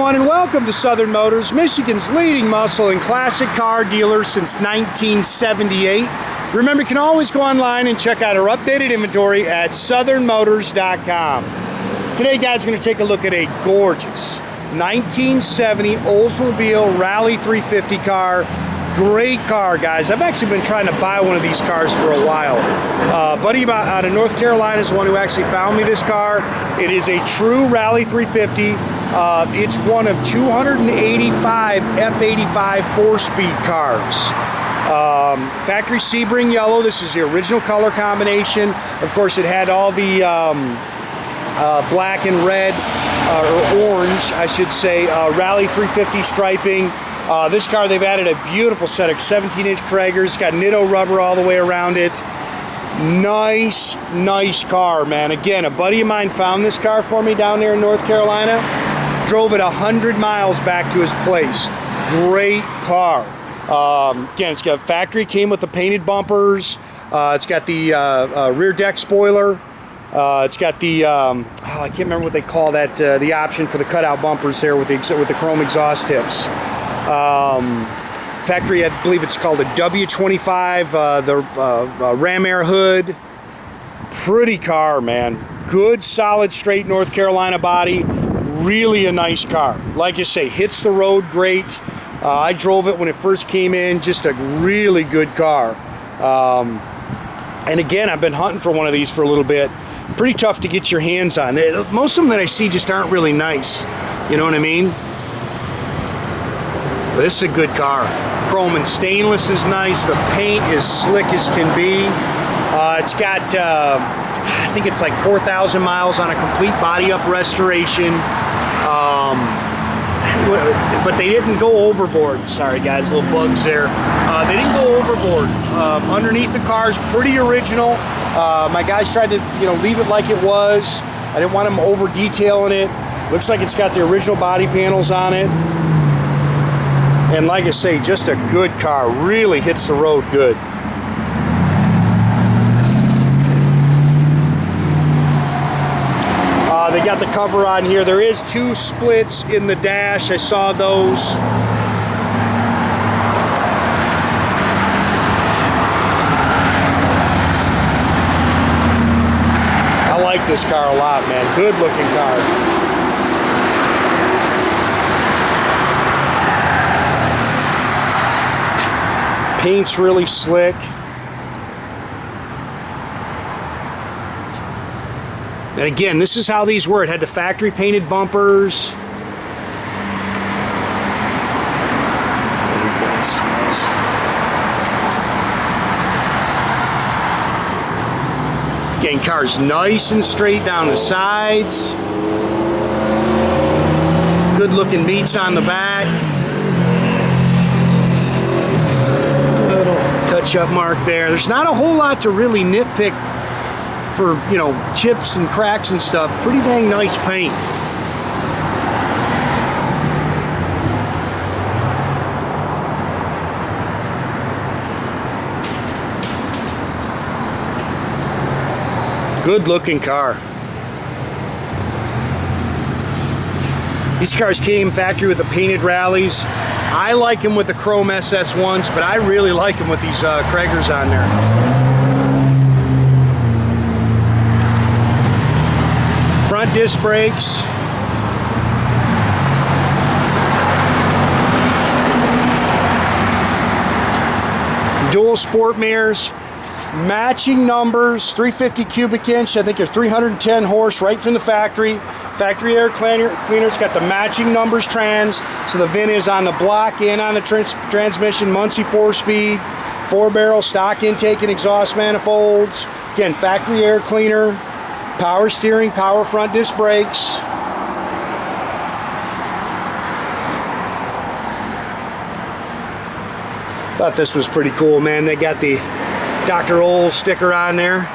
everyone, and welcome to Southern Motors, Michigan's leading muscle and classic car dealer since 1978. Remember, you can always go online and check out our updated inventory at southernmotors.com. Today, guys, we're going to take a look at a gorgeous 1970 Oldsmobile Rallye 350 car. Great car, guys. I've actually been trying to buy one of these cars for a while. Buddy out of North Carolina is the one who actually found me this car. It is a true Rallye 350. It's one of 285 F85 4-speed cars. Factory Sebring yellow. This is the original color combination. Of course, it had all the black and red, or orange, I should say, Rallye 350 striping. This car, they've added a beautiful set of 17-inch Cragars. It's got Nitto rubber all the way around it. Nice car, man. Again, a buddy of mine found this car for me down there in North Carolina. Drove it 100 miles back to his place. Great car. Again, it's got factory, came with the painted bumpers. It's got the rear deck spoiler. It's got the, I can't remember what they call that, the option for the cutout bumpers there with the chrome exhaust tips. Factory, I believe it's called a W25, the Ram Air hood. Pretty car, man. Good, solid, straight North Carolina body. Really a nice car. Like I say, hits the road great. I drove it when it first came in. Just a really good car. And again, I've been hunting for one of these for a little bit. Pretty tough to get your hands on. Most of them that I see just aren't really nice. You know what I mean? But this is a good car. Chrome and stainless is nice. The paint is slick as can be. It's got, I think it's like 4,000 miles on a complete body-up restoration. But they didn't go overboard. Sorry, guys, little bugs there. They didn't go overboard. Underneath the car is pretty original. My guys tried to, leave it like it was. I didn't want them over detailing it. Looks like it's got the original body panels on it. And like I say, just a good car. Really hits the road good. They got the cover on here. There is 2 splits in the dash. I saw those. I like this car a lot, man. Good looking car. Paint's really slick. And again, this is how these were. It had the factory painted bumpers. Again, car's nice and straight down the sides. Good looking meats on the back. Little touch-up mark there. There's not a whole lot to really nitpick for, chips and cracks and stuff. Pretty dang nice paint. Good looking car. These cars came factory with the painted Rallies. I like them with the chrome SS1s, but I really like them with these Cragars on there. Front disc brakes. Dual sport mirrors. Matching numbers. 350 cubic inch. I think there's 310 horse right from the factory. Factory air cleaner. It's got the matching numbers trans. So the VIN is on the block and on the transmission. Muncie 4-speed. 4-barrel stock intake and exhaust manifolds. Again, factory air cleaner. Power steering, power front disc brakes. Thought this was pretty cool, man. They got the Dr. Ols sticker on there.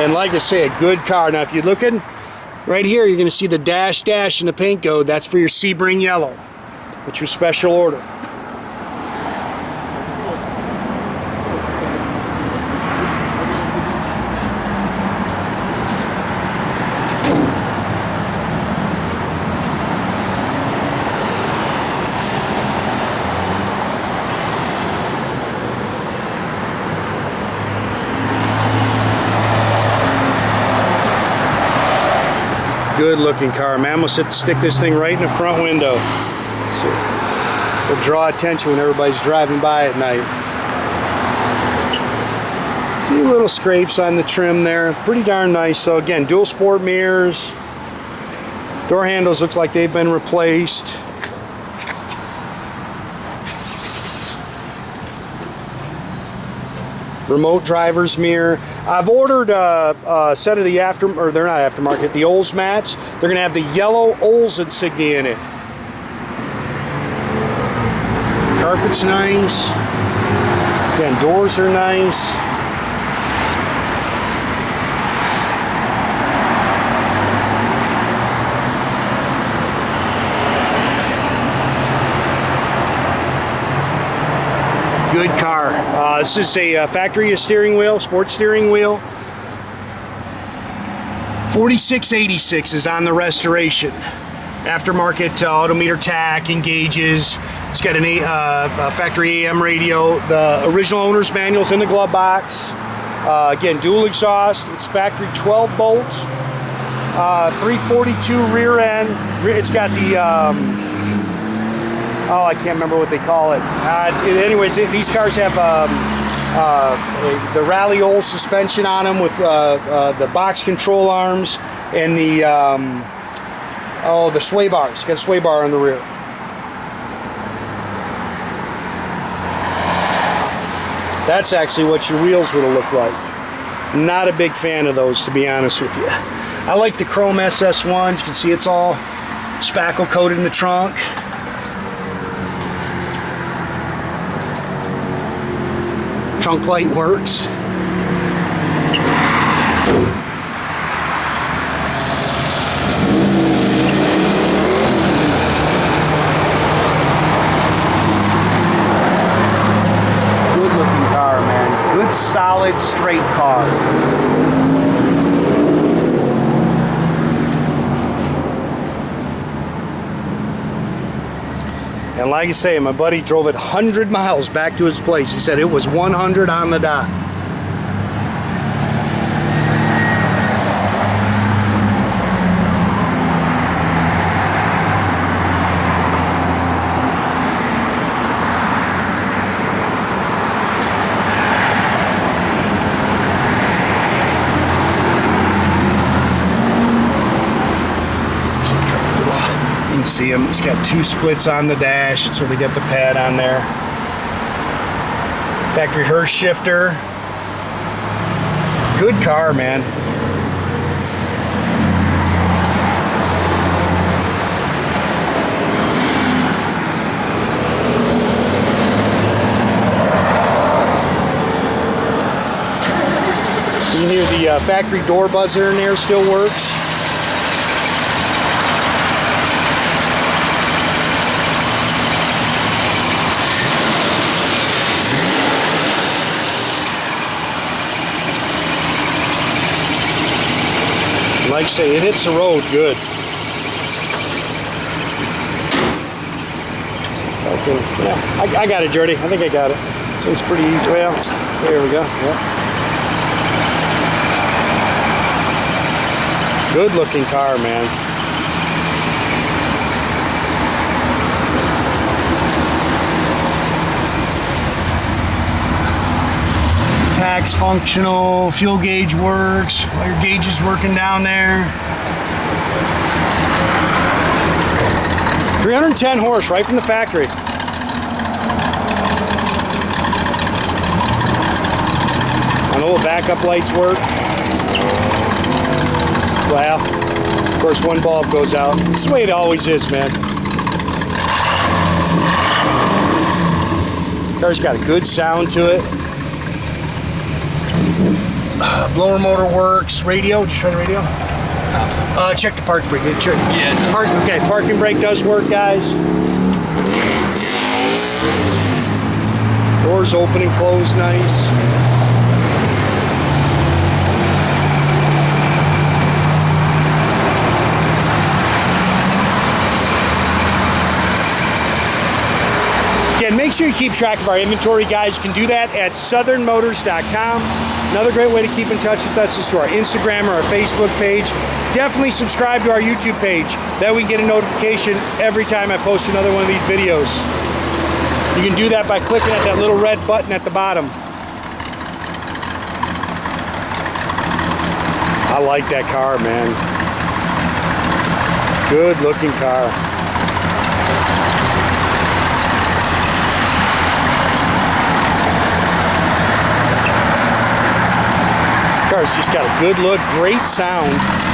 And like I say, a good car. Now, if you're looking right here, you're going to see the dash in the paint code. That's for your Sebring yellow. It's your special order. Good looking car, man. I'm gonna stick this thing right in the front window. So it'll draw attention when everybody's driving by at night. A few little scrapes on the trim there. Pretty darn nice. So again, dual sport mirrors. Door handles look like they've been replaced. Remote driver's mirror. I've ordered a set of the they're not aftermarket, the Olds mats. They're gonna have the yellow Olds insignia in it. Carpet's nice. Again, doors are nice. Good car. This is a factory steering wheel, sports steering wheel. 4686 is on the restoration. Aftermarket Autometer tach, engages. It's got a factory AM radio. The original owner's manual's in the glove box. Again, dual exhaust. It's factory 12 bolts. 342 rear end. It's got the oh, I can't remember what they call it. Anyways, these cars have the Rallye old suspension on them with the box control arms and the the sway bar. It's got a sway bar on the rear. That's actually what your wheels would have looked like. Not a big fan of those, to be honest with you. I like the chrome SS1s. You can see it's all spackle coated in the trunk. Trunk light works. Good looking car, man. Good, solid, straight car. And like I say, my buddy drove it 100 miles back to his place. He said it was 100 on the dot. See him, it's got 2 splits on the dash. That's where they get the pad on there. Factory Hurst shifter. Good car, man. You can hear the factory door buzzer in there still works. Like I say, it hits the road good. Okay, yeah, I got it, Jordy. I think I got it. So it's pretty easy. Well, there we go. Yep. Good looking car, man. Tach's functional, fuel gauge works, all your gauges working down there. 310 horse right from the factory. I know the backup lights work. Well, of course one bulb goes out. This is the way it always is, man. Car's got a good sound to it. Blower motor works. Radio, did you try the radio? Check the parking brake. Yeah. Okay, parking brake does work, guys. Doors open and close nice. Again, make sure you keep track of our inventory, guys. You can do that at southernmotors.com. Another great way to keep in touch with us is through our Instagram or our Facebook page. Definitely subscribe to our YouTube page. That we can get a notification every time I post another one of these videos. You can do that by clicking at that little red button at the bottom. I like that car, man. Good looking car. Car's just got a good look, great sound.